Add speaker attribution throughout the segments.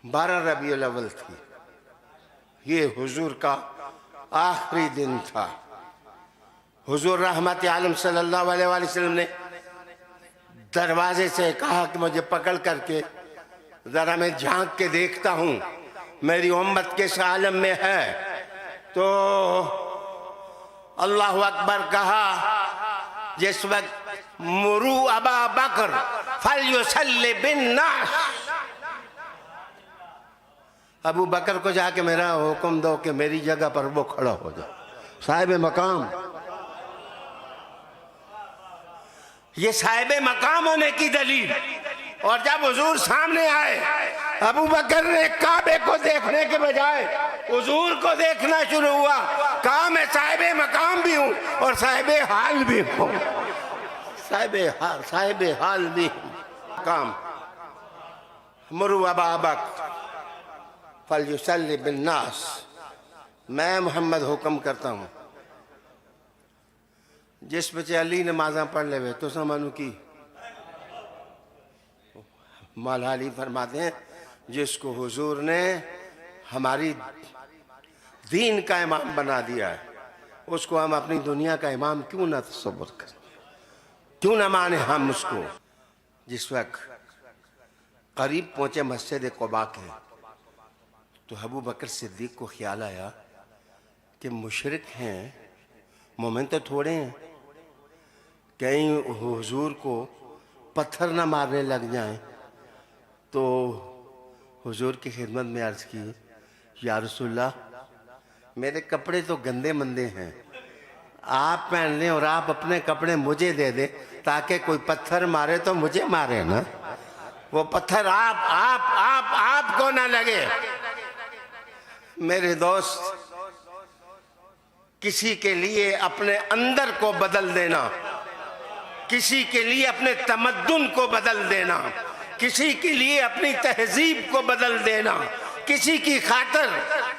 Speaker 1: 12 रबीउल अव्वल थी। ये हुजूर का आखिरी दिन था। हुजूर रहमत आलम सल्लल्लाहु अलैहि वसल्लम ने दरवाजे से कहा कि मुझे पकड़ करके जरा मैं झांक के देखता हूं मेरी उम्मत किस आलम में है। तो अल्लाह अकबर कहा। जिस वक्त मुरू अबा बकर फलयुसल्लि बिन्नास, अबू बकर को जाके मेरा हुक्म दो कि मेरी जगह पर वो खड़ा हो जाए, साहिब मकाम। ये साहिब मकाम होने की दलील। और जब हुजूर सामने आए, अबू बकर ने काबे को देखने के बजाय हुजूर को देखना शुरू हुआ। कहा मैं साहिब मकाम भी हूं और साहिब हाल भी हूं। साहिब हाल भी काम। मुरू अबा बकर फलयुसल्लि बिन्नास, मैं मोहम्मद हुक्म करता हूं जिस बच्चे अली नमाजा पढ़ ले तो समानू की मौला अली फरमाते हैं जिसको हुजूर ने हमारी दीन का इमाम बना दिया है उसको हम अपनी दुनिया का इमाम क्यों ना तसव्वुर करें, क्यों ना माने हम उसको। जिस वक्त करीब पहुंचे मस्जिद क़ुबा के तो अबू बकर सिद्दीक को ख्याल आया कि मुशरिक हैं, मोमिन तो थोड़े हैं, कहीं हुजूर को पत्थर ना मारने लग जाएं। तो हुजूर की खिदमत में अर्ज़ की, या रसूलल्लाह मेरे कपड़े तो गंदे मंदे हैं, आप पहन लें और आप अपने कपड़े मुझे दे दें ताकि कोई पत्थर मारे तो मुझे मारे ना, वो पत्थर आपको ना लगे। मेरे दोस्त, किसी के लिए अपने अंदर को बदल देना, किसी के लिए अपने तमद्दुन को बदल देना, किसी के लिए अपनी तहजीब को बदल देना, किसी की खातिर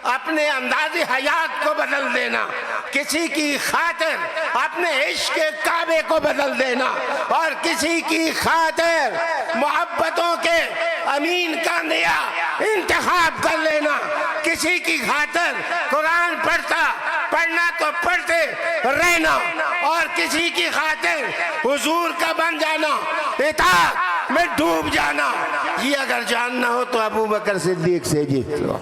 Speaker 1: अपने अंदाज़े हयात को बदल देना, किसी की खातिर अपने इश्क काबे को बदल देना और किसी की खातिर मोहब्बतों के अमीन का नया इंतखाब कर लेना, किसी की खातिर कुरान पढ़ना तो पढ़ते रहना और किसी की खातिर हुजूर का बन जाना, इताअत में डूब जाना। ये अगर जानना हो तो अबू बकर सिद्दीक से जीत लो।